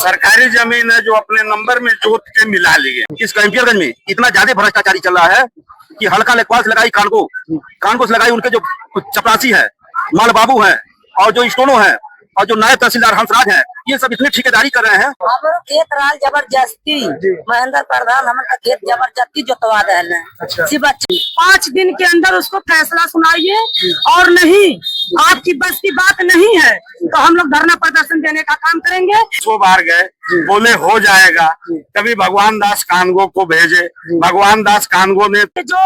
सरकारी जमीन है जो अपने नंबर में जोत के मिला लिए। इस कैंपियरगंज में इतना ज्यादा भ्रष्टाचारी चल रहा है कि हल्का लेखपाल से लगाई कानगो से लगाई उनके जो चपरासी है, माल बाबू है और जो स्टोनो है और जो नायब तहसीलदार हंसराज है, ये सब इतनी ठेकेदारी कर रहे हैं। हमारो खेत राल जबरदस्ती महेंद्र प्रधान हमारा खेत जबरदस्ती जोतवा रहे हैं। अच्छा। 5 दिन के अंदर उसको फैसला सुनाइए और नहीं आपकी बस की बात नहीं है तो हम लोग धरना प्रदर्शन देने का काम करेंगे। 100 बार गए, बोले हो जाएगा। कभी भगवान दास कानगो को भेजे, भगवान दास कानगो ने जो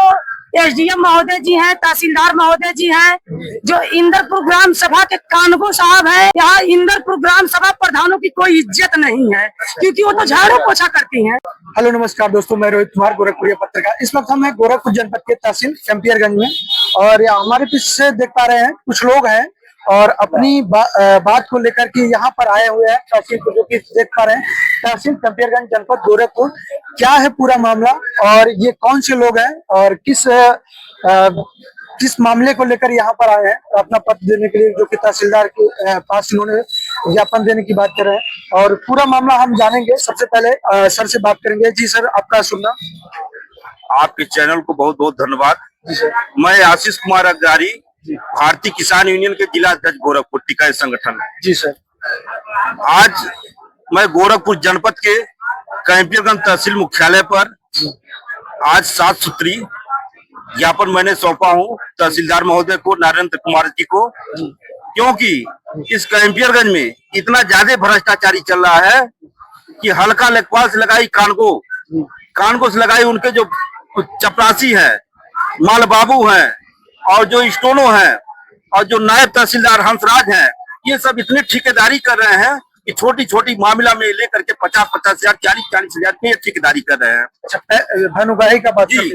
एसडीएम महोदय जी हैं, तहसीलदार महोदय जी हैं, जो इंदरपुर ग्राम सभा के कानगो साहब हैं, यहाँ इंदरपुर ग्राम सभा प्रधानों की कोई इज्जत नहीं है क्योंकि वो तो झाड़ू पोछा करती हैं। हेलो नमस्कार दोस्तों, मैं रोहित कुमार गोरखपुर पत्रकार। इस वक्त हम गोरखपुर जनपद के तहसील कैंपियरगंज में और हमारे पीछे देख पा रहे हैं कुछ लोग हैं और अपनी बात को लेकर के यहाँ पर आए हुए हैं तहसील को, जो कि देख पा रहे हैं तहसील कैंपियरगंज जनपद गोरखपुर। क्या है पूरा मामला और ये कौन से लोग हैं और किस मामले को लेकर यहाँ पर आए हैं अपना पत्र देने के लिए, जो कि तहसीलदार के पास इन्होंने ज्ञापन देने की बात कर रहे हैं और पूरा मामला हम जानेंगे। सबसे पहले सर से बात करेंगे। जी सर, आपका सुनना। आपके चैनल को बहुत बहुत धन्यवाद। मैं आशीष कुमार अग्रगारी, भारतीय किसान यूनियन के जिला अध्यक्ष गोरखपुर टिकाई संगठन। जी सर, आज मैं गोरखपुर जनपद के कैंपियरगंज तहसील मुख्यालय पर आज 7 सूत्री ज्ञापन मैंने सौंपा हूँ तहसीलदार महोदय को, नरेंद्र कुमार जी को, क्योंकि इस कैंपियरगंज में इतना ज्यादा भ्रष्टाचारी चल रहा है कि हल्का लेखपाल से लगाई कानगो से लगाई उनके जो चपरासी है, माल बाबू है और जो स्टोनो है और जो नायब तहसीलदार हंसराज है, ये सब इतनी ठेकेदारी कर रहे हैं कि छोटी छोटी मामला में लेकर के 50-50 हजार 40-40 हजार में ठेकेदारी कर रहे हैं। धनुभाई का बात। जी,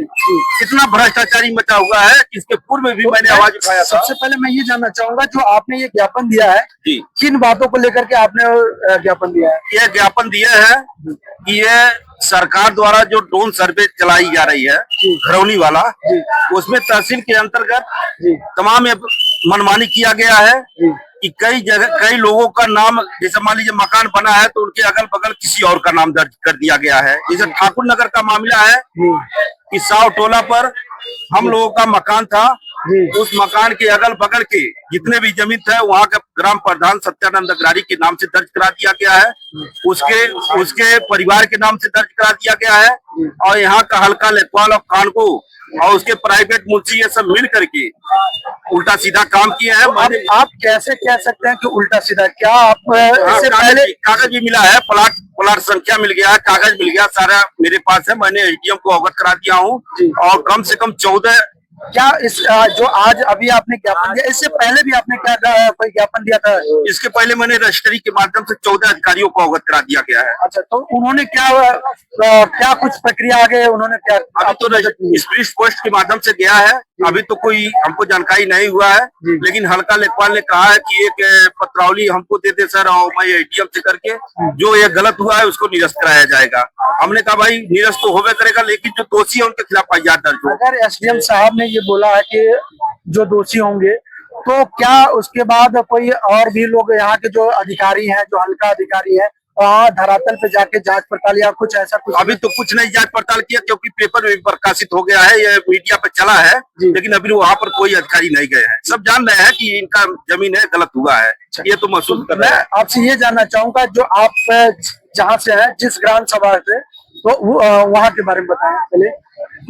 इतना भ्रष्टाचारी मचा हुआ है कि इसके पूर्व में भी मैंने आवाज उठाया था। सबसे पहले मैं ये जानना चाहूंगा, जो आपने ये ज्ञापन दिया है, किन बातों को लेकर के आपने ज्ञापन दिया है? यह ज्ञापन दिया है कि ये सरकार द्वारा जो ड्रोन सर्वे चलाई जा रही है घरौनी वाला, उसमें तहसील के अंतर्गत तमाम मनमानी किया गया है कि कई लोगों का नाम, जैसे मान लीजिए मकान बना है तो उनके अगल बगल किसी और का नाम दर्ज कर दिया गया है। जैसे ठाकुर नगर का मामला है कि साव टोला पर हम लोगों का मकान था, उस मकान के अगल बगल के जितने भी जमीन थे वहाँ का ग्राम प्रधान सत्यानंद अग्रगारी के नाम से दर्ज करा दिया गया है, उसके परिवार के नाम से दर्ज करा दिया गया है और यहाँ का हल्का लेखपाल और कानगो और उसके प्राइवेट मुंशी ये सब मिल करके उल्टा सीधा काम किए हैं। आप कैसे कह सकते हैं कि उल्टा सीधा? क्या आप इससे पहले कागज भी मिला है, प्लाट संख्या मिल गया है, कागज मिल गया, सारा मेरे पास है। मैंने एडीएम को अवगत करा दिया हूँ और कम से कम 14 क्या इस जो आज अभी आपने ज्ञापन दिया, इससे पहले भी आपने क्या कोई ज्ञापन दिया था? इसके पहले मैंने रजिस्ट्री के माध्यम से 14 अधिकारियों को अवगत करा दिया गया है। अच्छा, तो उन्होंने क्या कुछ प्रक्रिया आगे उन्होंने क्या? अभी तो स्पीड पोस्ट के माध्यम से गया है, अभी तो कोई हमको जानकारी नहीं हुआ है, लेकिन हल्का लेखपाल ने कहा है कि एक पत्रावली हमको दे दे सर और मैं एडीएम से करके जो ये गलत हुआ है उसको निरस्त कराया जाएगा। हमने कहा भाई निरस्त तो होवे करेगा, लेकिन जो दोषी है उनके खिलाफ एफआईआर दर्ज हो। अगर एसडीएम साहब ने ये बोला है कि जो दोषी होंगे, तो क्या उसके बाद कोई और भी लोग यहाँ के जो अधिकारी हैं, जो हल्का अधिकारी है, वहाँ धरातल पे जाके जांच पड़ताल या कुछ ऐसा कुछ? अभी तो कुछ नहीं जांच पड़ताल किया क्योंकि पेपर में प्रकाशित हो गया है, ये मीडिया पे चला है, लेकिन अभी वहाँ पर कोई अधिकारी नहीं गए हैं। सब जान रहे हैं कि इनका जमीन है, गलत हुआ है, ये तो महसूस कर रहे हैं। मैं आपसे ये जानना चाहूंगा, जो आप जहाँ से है, जिस ग्राम सभा से, तो वहाँ के बारे में बताएं पहले।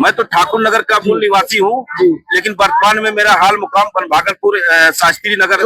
मैं तो ठाकुर नगर का मूल निवासी हूँ, लेकिन वर्तमान में मेरा हाल मुकाम भागलपुर शास्त्री नगर।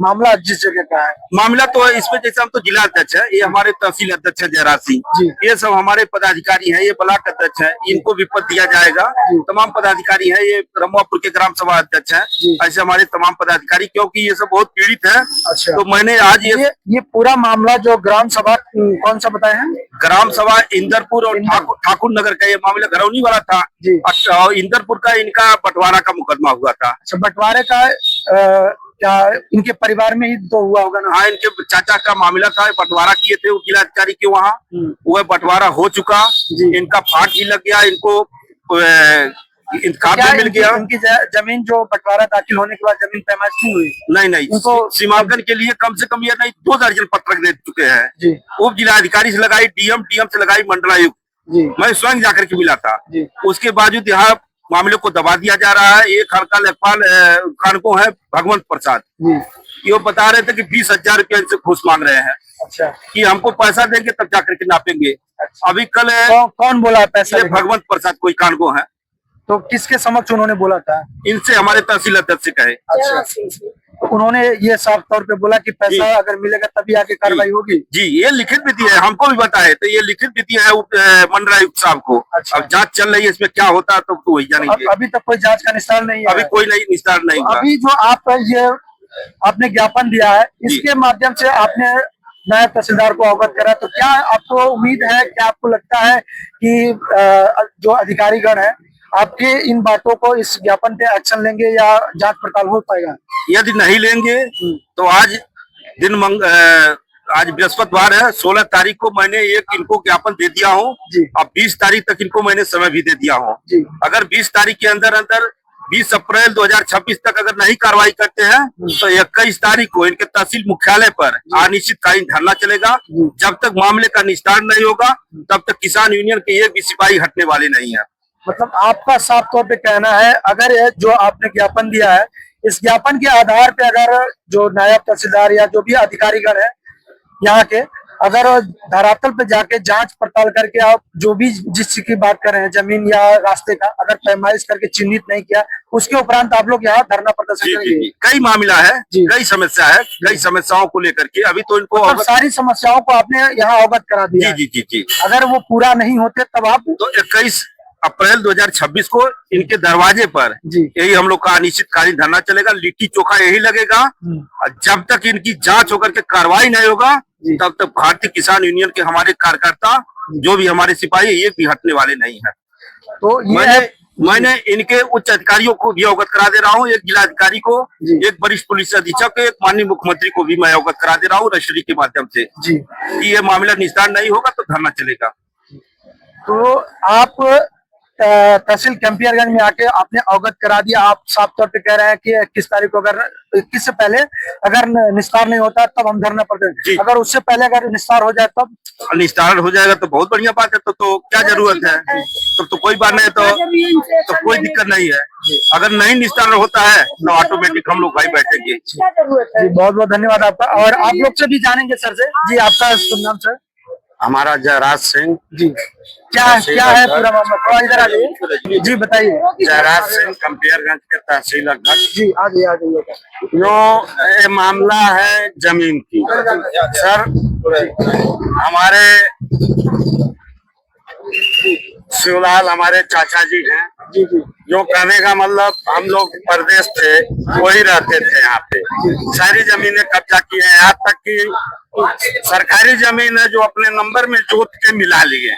मामला जिस जगह का है, मामला तो इसमें जैसे हम तो जिला अध्यक्ष है, ये हमारे तहसील अध्यक्ष है जयराज सिंह, ये सब हमारे पदाधिकारी हैं, ये ब्लॉक अध्यक्ष है, इनको भी पद दिया जाएगा। तमाम पदाधिकारी है, ये रमुआपुर के ग्राम सभा अध्यक्ष है, ऐसे हमारे तमाम पदाधिकारी, क्योंकि ये सब बहुत पीड़ित है। अच्छा। तो मैंने आज ये पूरा मामला जो ग्राम सभा कौन सा बताया है? ग्राम सभा इंदरपुर और ठाकुर नगर का ये मामला घरौनी वाला था। अच्छा, इंदरपुर का इनका बंटवारा का मुकदमा हुआ था। अच्छा, बंटवारे का क्या इनके परिवार में ही तो हुआ होगा ना? हाँ, इनके चाचा का मामला था, बंटवारा किए थे जिला अधिकारी के वहाँ, वह बंटवारा हो चुका, इनका फाट भी लग गया, इनको इंतखाब क्या भी मिल गया। इनकी जमीन जो बंटवारा दाखिल होने के बाद जमीन पैमाइश नहीं हुई? नहीं उनको सीमांकन के लिए कम से कम ये नहीं 2 दर्जन पत्रक दे चुके हैं। जी उप जिलाधिकारी से लगाई, डीएम से लगाई, मंडलायुक्त, जी मैं स्वयं जाकर के मिला था। जी उसके बावजूद यहाँ मामले को दबा दिया जा रहा है। एक हल्का लेखपाल कानको है भगवंत प्रसाद, जी। ये बता रहे थे कि 20,000 रुपया इनसे घूस मांग रहे हैं अच्छा, कि हमको पैसा देंगे तब जाकर के नापेंगे। अभी कल कौन बोला पैसा ये लेंगे? भगवंत प्रसाद कोई कानको है, तो किसके समक्ष उन्होंने बोला था? इनसे हमारे तहसील अध्यक्ष से कहे। अच्छा, तो उन्होंने ये साफ तौर पे बोला कि पैसा अगर मिलेगा तभी आगे कार्रवाई होगी। जी, ये लिखित भी दिया है, हमको भी बताए तो ये लिखित भी दिया है मंडलायुक्त साहब को। अच्छा। अब जांच चल रही है, इसमें क्या होता है तो वही जानेंगे। अभी तक कोई जांच का निस्तार नहीं है? अभी कोई नहीं निस्तार नहीं हुआ। अभी जो आप ये आपने ज्ञापन दिया है, इसके माध्यम से आपने नायब तहसीलदार को अवगत करा, तो क्या आपको उम्मीद है, क्या आपको लगता है कि जो अधिकारीगण है आपके इन बातों को, इस ज्ञापन पे एक्शन लेंगे या जांच पड़ताल हो पाएगा? यदि नहीं लेंगे तो आज आज बृहस्पतिवार है, 16 तारीख को मैंने एक इनको ज्ञापन दे दिया हूँ। जी। अब 20 तारीख तक इनको मैंने समय भी दे दिया हूँ। जी। अगर 20 तारीख के अंदर 20 अप्रैल 2026 तक अगर नहीं कार्रवाई करते हैं तो 21 तारीख को इनके तहसील मुख्यालय पर अनिश्चितकालीन धरना चलेगा। जब तक मामले का निस्तारण नहीं होगा तब तक किसान यूनियन के एक भी सिपाही हटने वाले नहीं है। मतलब आपका साफ तौर पे कहना है, अगर ये जो आपने ज्ञापन दिया है, इस ज्ञापन के आधार पे अगर जो नायब तहसीलदार या जो भी अधिकारीगण है यहाँ के, अगर धरातल पे जाके जांच पड़ताल करके आप जो भी जिस चीज की बात कर रहे हैं, जमीन या रास्ते का, अगर पैमाइश करके चिन्हित नहीं किया, उसके उपरांत आप लोग यहाँ धरना प्रदर्शन करेंगे? कई मामला है, कई समस्या है, कई समस्याओं को लेकर के अभी तो इनको मतलब सारी समस्याओं को आपने यहाँ अवगत करा दिया? जी जी जी जी। अगर वो पूरा नहीं होते तब आप तो 21 अप्रैल 2026 को इनके दरवाजे पर यही हम लोग का अनिश्चितकालीन धरना चलेगा। लिट्टी चोखा यही लगेगा और जब तक इनकी जांच होकर के कार्रवाई नहीं होगा तब तक भारतीय किसान यूनियन के हमारे कार्यकर्ता जो भी हमारे सिपाही ये भी हटने वाले नहीं है। तो मैंने इनके उच्च अधिकारियों को भी अवगत करा दे रहा हूँ, एक जिलाधिकारी को, एक वरिष्ठ पुलिस अधीक्षक, एक माननीय मुख्यमंत्री को भी मैं अवगत करा दे रहा हूँ रजिस्ट्री के माध्यम से कि ये मामला निस्तारण नहीं होगा तो धरना चलेगा। तो आप तहसील कैंपियरगंज में आके आपने अवगत करा दिया। आप साफ तौर पे कह रहे हैं कि 21 तारीख को अगर 21 से पहले अगर निस्तार नहीं होता तब हम धरना प्रदर्शन, अगर उससे पहले अगर निस्तार हो जाए तब निस्तारण हो जाएगा तो बहुत बढ़िया बात है। तो क्या जरूरत है, तो कोई बात नहीं, तो कोई दिक्कत नहीं है। अगर नहीं निस्तारण होता है तो ऑटोमेटिक हम लोग भाई बैठेंगे। बहुत बहुत धन्यवाद आपका। और आप लोग से भी जानेंगे सर से। जी, आपका शुभ नाम सर? हमारा जयराज सिंह। जी, क्या है पूरा मामला? थोड़ा इधर आ जाइए। जी बताइए। जयराज सिंह कंपियरगंज के तहसील अध्यक्ष। जी, आ जाइए। ये मामला है जमीन की सर। हमारे शिवलाल हमारे चाचा जी हैं, जो कहने का मतलब हम लोग प्रदेश थे, वही रहते थे यहाँ पे, सारी जमीनें कब्जा की है। यहाँ तक कि सरकारी जमीन है जो अपने नंबर में जोत के मिला लिए,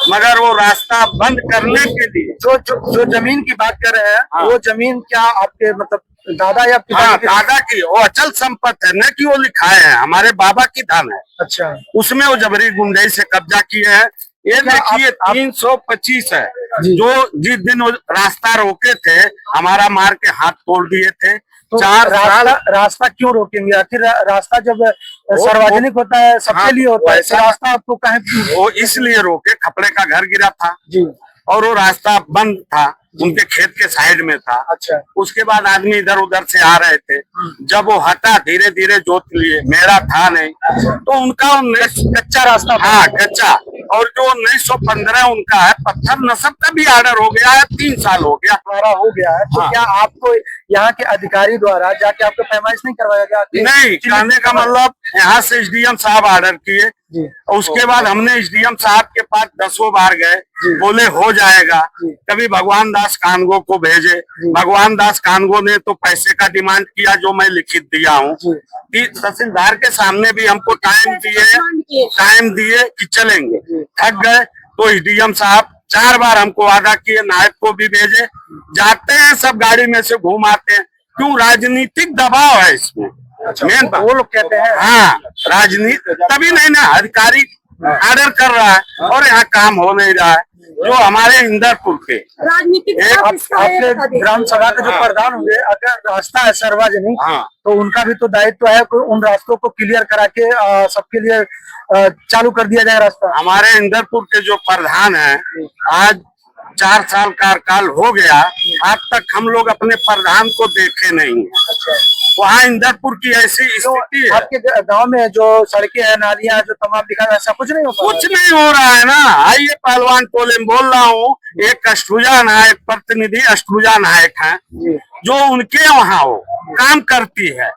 मगर वो रास्ता बंद करने के लिए जो जमीन की बात कर रहे हैं, वो जमीन क्या आपके मतलब दादा या दादा की वो अचल संपत्ति है, न कि वो लिखाए है, हमारे बाबा की धन है। अच्छा, उसमें वो जबरी गुंडाई से कब्जा किए हैं। ये देखिए 325 है, जो जिस दिन वो रास्ता रोके थे हमारा मार के हाथ तोड़ दिए थे। तो 4 साल रास्ता क्यों रोकेंगे? आखिर रास्ता जब सार्वजनिक होता है, सबके लिए होता है, रास्ता आपको कहीं वो इसलिए रोके, खपड़े का घर गिरा था जी, और वो रास्ता बंद था, उनके खेत के साइड में था। अच्छा, उसके बाद आदमी इधर उधर से आ रहे थे, जब वो हटा धीरे धीरे जोत लिए, मेरा था नहीं, तो उनका कच्चा रास्ता, हाँ कच्चा, और जो 1915 उनका है, पत्थर नस्ब का भी ऑर्डर हो गया है, 3 साल हो गया, हमारा हो गया है। तो क्या आपको यहाँ के अधिकारी द्वारा जाके आपको पैमाइश नहीं करवाया गया? नहीं, कहने का मतलब यहाँ से एसडीएम साहब ऑर्डर किए, उसके बाद हमने एसडीएम साहब के पास 10 बार गए, बोले हो जाएगा। कभी भगवान दास कानगो को भेजे, भगवान दास कानगो ने तो पैसे का डिमांड किया, जो मैं लिखित दिया हूँ। तहसीलदार के सामने भी हमको टाइम दिए कि चलेंगे, थक गए, तो एसडीएम साहब 4 बार हमको वादा किए, नायब को भी भेजे, जाते हैं सब गाड़ी में से घूम आते हैं। क्यों? राजनीतिक दबाव है इसमें। अच्छा, वो लोग कहते हैं हाँ राजनीति, तभी नहीं ना अधिकारी ऑर्डर कर रहा है और यहाँ काम हो नहीं रहा है। जो हमारे इंदरपुर के राजनीतिक एक आप इसका एक आपके अधिक- ग्राम सभा के जो प्रधान होंगे, अगर रास्ता है सार्वजनिक, हाँ तो उनका भी तो दायित्व है कि उन रास्तों को क्लियर करा के सबके लिए चालू कर दिया जाए रास्ता। हमारे इंदरपुर के जो प्रधान है, आज 4 साल कार्यकाल हो गया, आज तक हम लोग अपने प्रधान को देखे नहीं। वहाँ इंदरपुर की ऐसी स्थिति है, आपके गांव में जो सड़कें हैं, नालियां हैं, जो तमाम दिखा, ऐसा कुछ नहीं हो पा रहा है? कुछ नहीं हो रहा है ना। आइए पहलवान टोले में बोल रहा हूँ, एक अष्टभुजा नायक प्रतिनिधि अष्टभुजा नायक है, जो उनके वहाँ हो काम करती है,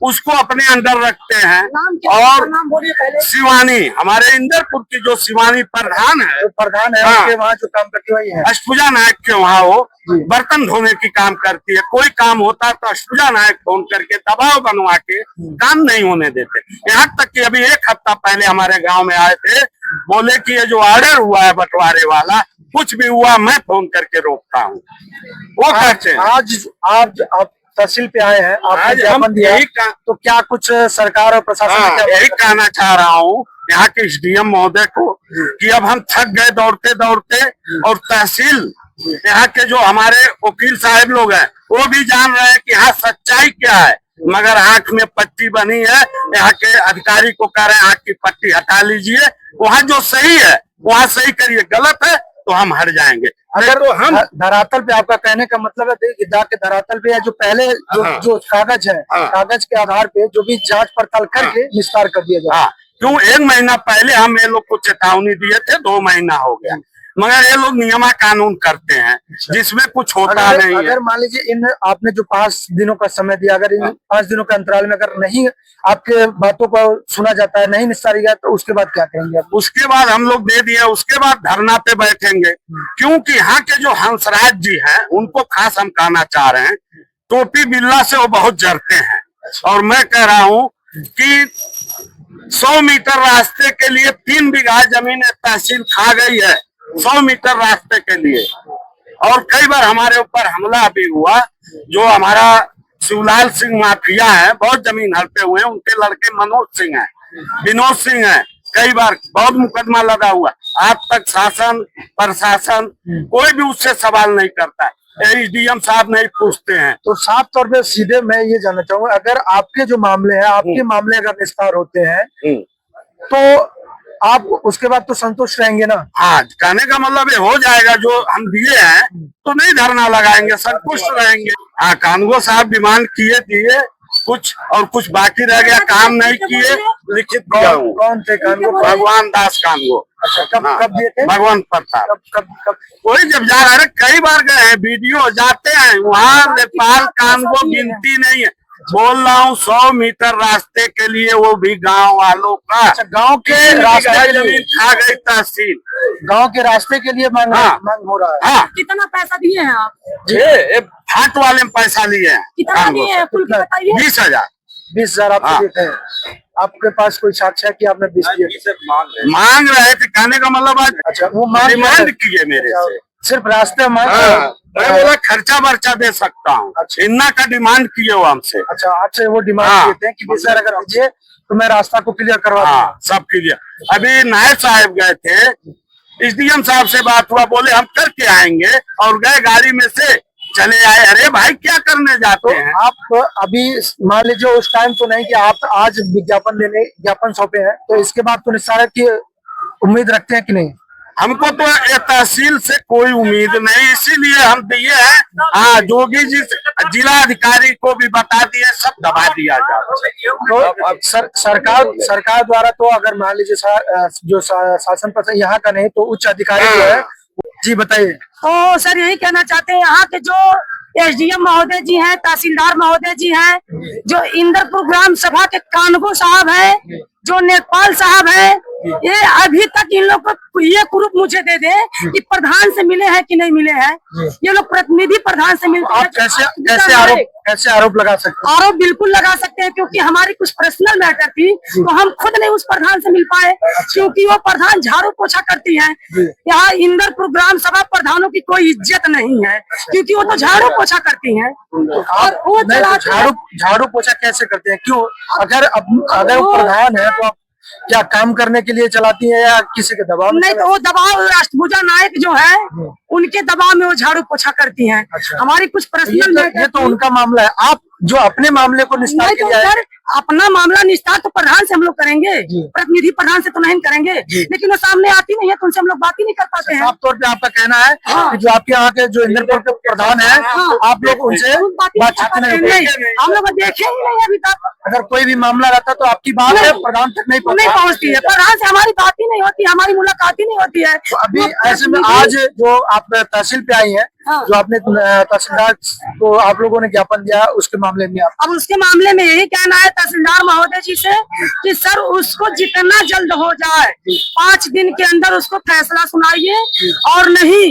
उसको अपने अंदर रखते हैं। नाम क्या है? और नाम बोलिए पहले। शिवानी, हमारे इंदरपुर की जो शिवानी प्रधान है, जो प्रधान है, हाँ। उनके वहाँ जो काम करती वही है। अष्टभुजा नायक के वहाँ वो बर्तन धोने की काम करती है। कोई काम होता तो अष्टभुजा नायक फोन करके दबाव बनवा के काम नहीं होने देते। यहाँ तक कि अभी 1 हफ्ता पहले हमारे गांव में आए थे, बोले कि ये जो ऑर्डर हुआ है बंटवारे वाला, कुछ भी हुआ मैं फोन करके रोकता हूँ। वो कहते हैं आज आप तहसील पे आए हैं, आपने आज हम ज्ञापन दिया, यही का- तो क्या कुछ सरकार और प्रशासन ने क्या यही कहना चाह रहा हूँ यहाँ के एसडीएम महोदय को कि अब हम थक गए दौड़ते दौड़ते, और तहसील यहाँ के जो हमारे वकील साहब लोग हैं, वो भी जान रहे हैं कि यहाँ सच्चाई क्या है, मगर आंख में पट्टी बनी है। यहाँ के अधिकारी को कह रहे हैं आंख की पट्टी हटा लीजिए, वहाँ जो सही है वहाँ सही करिए, गलत है तो हम हट जाएंगे। अगर तो हम धरातल पे, आपका कहने का मतलब है कि जाके धरातल पे, या जो पहले जो कागज है, हाँ। कागज के आधार पे जो भी जांच पड़ताल करके निस्तार कर दिया जाए। हाँ, क्यों 1 महीना पहले हम ये लोग को चेतावनी दिए थे, 2 महीना हो गया, मगर ये लोग नियमा कानून करते हैं जिसमें कुछ होता नहीं है। अगर मान लीजिए इन आपने जो 5 दिनों का समय दिया, अगर इन 5 दिनों के अंतराल में अगर नहीं आपके बातों को सुना जाता है, नहीं निस्तारी गया, तो उसके बाद क्या करेंगे आप? उसके बाद हम लोग दे दिए, उसके बाद धरना पे बैठेंगे, क्योंकि यहाँ के जो हंसराज जी हैं उनको खास हम कहना चाह रहे हैं, टोपी बिल्ला से वो बहुत जरते हैं। और मैं कह रहा हूँ कि 100 मीटर रास्ते के लिए 3 बीघा जमीन तहसील खा गई है, 100 मीटर रास्ते के लिए। और कई बार हमारे ऊपर हमला भी हुआ, जो हमारा शिवलाल सिंह माफिया है, बहुत जमीन हड़पे हुए हैं, उनके लड़के मनोज सिंह हैं, विनोद सिंह हैं, कई बार बहुत मुकदमा लगा हुआ। आज तक शासन प्रशासन कोई भी उससे सवाल नहीं करता है, एसडीएम साहब नहीं पूछते हैं। तो साफ तौर पे सीधे मैं ये जानना चाहूंगा, अगर आपके जो मामले हैं, आपके मामले अगर निस्तार होते हैं, तो आप उसके बाद तो संतुष्ट रहेंगे ना? हाँ, कहने का मतलब ये हो जाएगा, जो हम दिए हैं तो नहीं धरना लगाएंगे, संतुष्ट रहेंगे। हाँ, कानगो साहब डिमांड दिए कुछ, और कुछ बाकी रह गया, काम नहीं किए, लिखित दिया हूँ। कौन थे कानगो? भगवान दास कानगो। अच्छा, कब हाँ, कब दिए थे? भगवान प्रताप। कब? कोई जब जा रहे, कई बार गए हैं, वीडियो जाते हैं वहाँ, नेपाल कानगो गिनती नहीं है। बोल रहा हूँ 100 मीटर रास्ते के लिए, वो भी गांव वालों का। अच्छा, गांव के रास्ते के लिए जमीन खा गई तहसील, गांव के रास्ते के लिए मांग हाँ। मांग हो रहा है। हाँ, कितना पैसा दिए हैं आप? ये फाट वाले में पैसा लिए हैं, कितना दिए हैं कुल के बताइए। 20,000 20,000 आपको हाँ। देते हैं। आपके पास कोई साक्ष्य है कि आपने 20 दिए? मांग रहे थे, कहने का मतलब आज अच्छा, वो मांग डिमांड किए मेरे से। सिर्फ रास्ते मांग हाँ, मैं बोला खर्चा बर्चा दे सकता हूँ, अच्छा। इतना का डिमांड किए वो हमसे। अच्छा, आपसे वो डिमांड हाँ। देते हैं कि 20,000 अगर दीजिए तो मैं रास्ता को क्लियर करवा दूंगा। हाँ, सब कीजिए। अभी नायब साहब गए थे, एसडीएम साहब से बात हुआ, बोले हम करके आएंगे, और गए गाड़ी में से चले आए। अरे भाई क्या करने जाते हैं? आप अभी मान लीजिए उस टाइम तो नहीं कि आप आज ज्ञापन सौंपे हैं, तो इसके बाद तो निस्तार की उम्मीद रखते हैं कि नहीं? हमको तो ये तहसील से कोई उम्मीद नहीं, इसीलिए हम दिए हैं। हाँ, जोगी जी जिला अधिकारी को भी बता दिए, सब दबा दिया जाए। तो सरकार द्वारा तो अगर मान लीजिए जो शासन प्रशासन यहाँ का नहीं, तो उच्च अधिकारी जो है, जी बताइए। तो सर यही कहना चाहते हैं, यहाँ के जो एसडीएम महोदय जी हैं, तहसीलदार महोदय जी हैं, जो इंदरपुर ग्राम सभा के कानगो साहब हैं, जो नेपाल साहब हैं, ये अभी तक इन लोग को ये ग्रुप मुझे दे दे कि प्रधान से मिले हैं कि नहीं मिले हैं। ये लोग प्रतिनिधि प्रधान से मिलते हैं। आप कैसे आरोप लगा सकते हैं? आरोप बिल्कुल लगा सकते हैं, क्योंकि हमारी कुछ पर्सनल मैटर थी, तो हम खुद नहीं उस प्रधान से मिल पाए, क्योंकि वो प्रधान झाड़ू पोछा करती है। यहाँ इंदरपुर ग्राम सभा प्रधानों की कोई इज्जत नहीं है, क्योंकि वो तो झाड़ू पोछा करती हैं। और वो झाड़ू पोछा कैसे करते हैं? क्यों? अगर वो प्रधान है तो आप क्या काम करने के लिए चलाती है या किसी के दबाव में नहीं तो वो दबाव अष्टभुजा नायक जो है उनके दबाव में वो झाड़ू पोछा करती हैं। अच्छा। हमारी कुछ पर्सनल ये तो उनका मामला है। आप जो अपने मामले को निस्तार नहीं के तो लिए आए, सर अपना मामला निस्तार तो प्रधान से हम लोग करेंगे, प्रतिनिधि प्रधान से तो नहीं करेंगे, लेकिन वो सामने आती नहीं है तो उनसे हम लोग बात ही नहीं कर पाते हैं। साफ तौर पे आपका कहना है कि जो आपके यहाँ के जो इंद्रपुर के प्रधान है, आप लोग उनसे बातचीत नहीं करते। हम लोग देखे ही नहीं अभी तक। अगर कोई भी मामला रहता तो आपकी बात है प्रधान तक नहीं पहुँचती है, प्रधान से हमारी बात ही नहीं होती, हमारी मुलाकात ही नहीं होती है। तो अभी ऐसे में आज जो आप तहसील पे आई हैं, जो आपने तहसीलदार को आप लोगों ने ज्ञापन दिया, उसके मामले में आप अब उसके मामले में यही कहना है तहसीलदार महोदय जी से कि सर उसको जितना जल्द हो जाए 5 दिन के अंदर उसको फैसला सुनाइए, और नहीं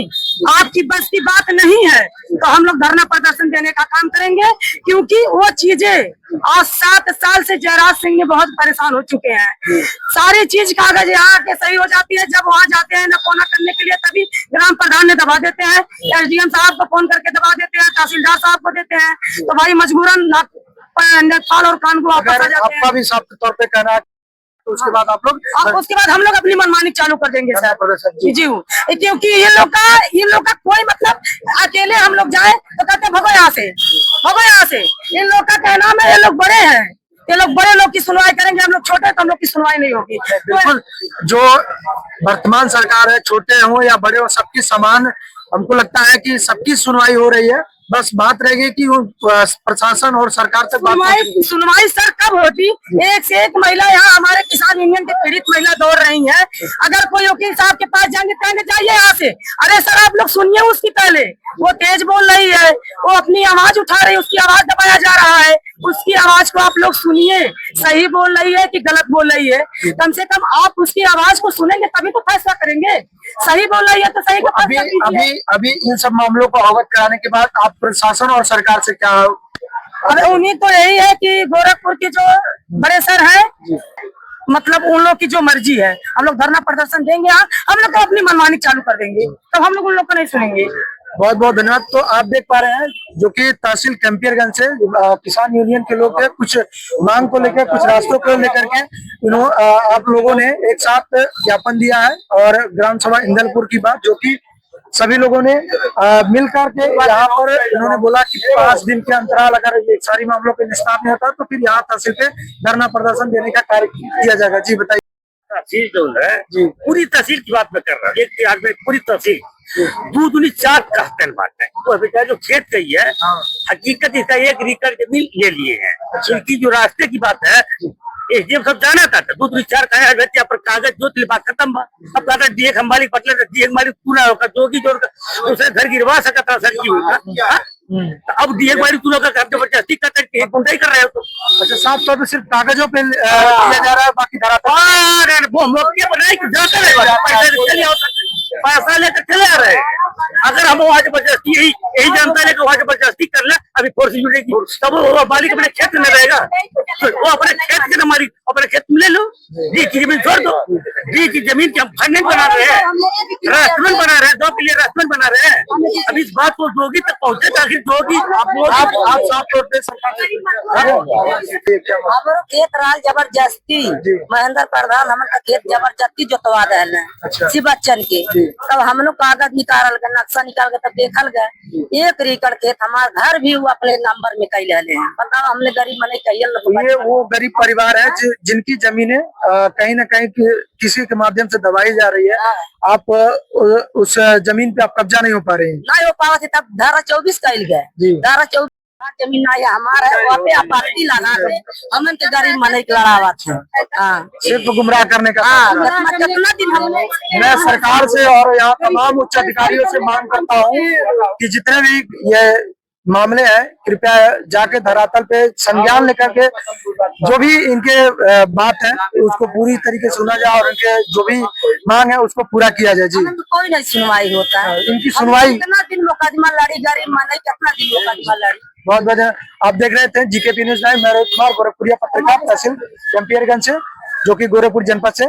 आपकी बस की बात नहीं है तो हम लोग धरना प्रदर्शन देने का काम करेंगे, क्योंकि वो चीजें आज 7 साल से जयराज सिंह में बहुत परेशान हो चुके हैं। सारी चीज कागज यहाँ आके सही हो जाती है, जब वहाँ जाते हैं नपोना करने के लिए तभी ग्राम प्रधान ने दबा देते हैं, एसडीएम साहब को फोन करके दबा देते हैं, तहसीलदार साहब को देते हैं, तो भाई मजबूरन नेपाल और कान को वापस आ जाते आपका हैं। भी साफ तौर पे कहना है तो उसके बाद आप लोग और उसके बाद हम लोग अपनी मनमानी चालू कर देंगे सर। प्रदर्शन जी क्योंकि ये लोग का कोई मतलब अकेले हम लोग जाए तो कहते भगो यहाँ से, भगो यहाँ से। इन लोग का कहना है ये लोग बड़े हैं, ये लोग बड़े लोग की सुनवाई करेंगे, हम लोग छोटे तो हम लोग की सुनवाई नहीं होगी। बिल्कुल, जो वर्तमान सरकार है, छोटे हो या बड़े हो, सबकी समान हमको लगता है कि सबकी सुनवाई हो रही है। बस बात रहेगी कि प्रशासन और सरकार तक सुनवाई सर कब होती? एक से एक महिला यहाँ हमारे किसान यूनियन के पीड़ित महिला दौड़ रही है। अगर कोई वकील साहब के पास जाएंगे कहेंगे जाइए यहाँ से, अरे सर आप लोग सुनिए उसकी पहले, वो तेज बोल रही है, वो अपनी आवाज उठा रही है, उसकी आवाज दबाया जा रहा है, उसकी आवाज को आप लोग सुनिए, सही बोल रही है कि गलत बोल रही है। कम से कम आप उसकी आवाज को सुनेंगे तभी तो फैसला करेंगे। सही बोल रही है तो सही का फैसला कीजिए। अभी इन सब मामलों को अवगत कराने के बाद आप प्रशासन और सरकार से क्या अरे उम्मीद तो यही है कि गोरखपुर के जो बड़े सर हैं, मतलब उन लोग की जो मर्जी है, हम लोग धरना प्रदर्शन देंगे, हम लोग तो अपनी मनमानी चालू कर देंगे, तब हम लोग उन लोग को नहीं सुनेंगे। बहुत बहुत धन्यवाद। तो आप देख पा रहे हैं जो कि तहसील कैंपियरगंज से किसान यूनियन के लोग हैं, कुछ मांग को लेकर, कुछ रास्तों को लेकर के आप लोगों ने एक साथ ज्ञापन दिया है, और ग्राम सभा इंदलपुर की बात जो कि सभी लोगों ने मिलकर के यहाँ पर इन्होंने बोला कि 5 दिन के अंतराल अगर ये सारी मामलों के निस्तार नहीं होता तो फिर यहाँ तहसील पे धरना प्रदर्शन देने का कार्य किया जाएगा। जी बताइए। तहसील जो है जी पूरी तहसील की बात मैं कर रहा हूँ, एक आज में पूरी तहसील 2 दूनी 4 कहते बात है। तो अभी जो खेत गई है, हकीकत इसका 1 एकड़ जमीन ले लिए हैं। इनकी जो रास्ते की बात है, एसडीएम सब जाना था 2 दूनी 4 कहा पर कागज जो बात खत्म बा। अब कहता डीएक हम मालिक बटले डीएक मालिक पूरा होगा, जोगी जोड़ उसे घर गिरवा सकता सर की होगा। अब डीएक मालिक तू लोग का जबरदस्ती करते गुंडाई कर रहे हो तो। अच्छा, साफ तौर पे सिर्फ कागजों पे किया जा रहा है, बाकी पैसा लेकर चले आ रहे हैं। अगर हम वहाँ जबरदस्ती यही जानता है कि वहाँ जबरदस्ती कर ले, अभी फोर्स जुड़ेगी तब वो मालिक अपने खेत में रहेगा, तो वो अपने खेत के न मालिक अपने खेत में ले लो। जी की जमीन छोड़ दो, जी की जमीन की हम फाइनेंस बना रहे हैं, रेस्टोरेंट बना रहे हैं, 2 के लिए रेस्टोरेंट बना रहे हैं। अब इस बात को जोगी तक पहुँचे ताकि जोगी आप साफ तौर पे हमारो खेत रहा जबरदस्ती, महेंद्र प्रधान हमारे खेत जबरदस्ती जोतवा रहे हैं शिव बच्चन के। तब हम लोग कागज निकाल गए, नक्शा निकाल गए, तब देखल गए 1 एकड़ खेत हमारे घर भी वो अपने नंबर में कई ले हैं। बताओ हमने गरीब मने ये वो गरीब परिवार है जिनकी जमीनें कहीं न कहीं किसी के माध्यम से दबाई जा रही है। आप उस जमीन पे आप कब्जा नहीं हो पा रहे हैं। नहीं हो पा रहे, तब धारा 24 कल गए, धारा 24 जमीन ना हमारा है, वहाँ पे आपत्ति लगा के हम के गरीब मने के लड़ावा थे। सिर्फ गुमराह करने का। कितना दिन हमने मैं सरकार से और यहाँ तमाम उच्च अधिकारियों से मांग करता हूँ कि जितने भी ये मामले हैं कृपया जाके धरातल पे संज्ञान लेकर के जो भी इनके बात है उसको पूरी तरीके से सुना जाए और इनके जो भी मांग है उसको पूरा किया जाए। जी कोई नहीं सुनवाई होता है, इनकी सुनवाई कितना दिन मुकदमा लड़ी, गरीब माने कितना दिन मुकदमा लड़ी। बहुत बहुत आप देख रहे थे जीकेपी न्यूज़ 9, मैं रोहित कुमार, गोरखपुरिया पत्रकार, तहसील कैंपियरगंज से, जो कि गोरखपुर जनपद से।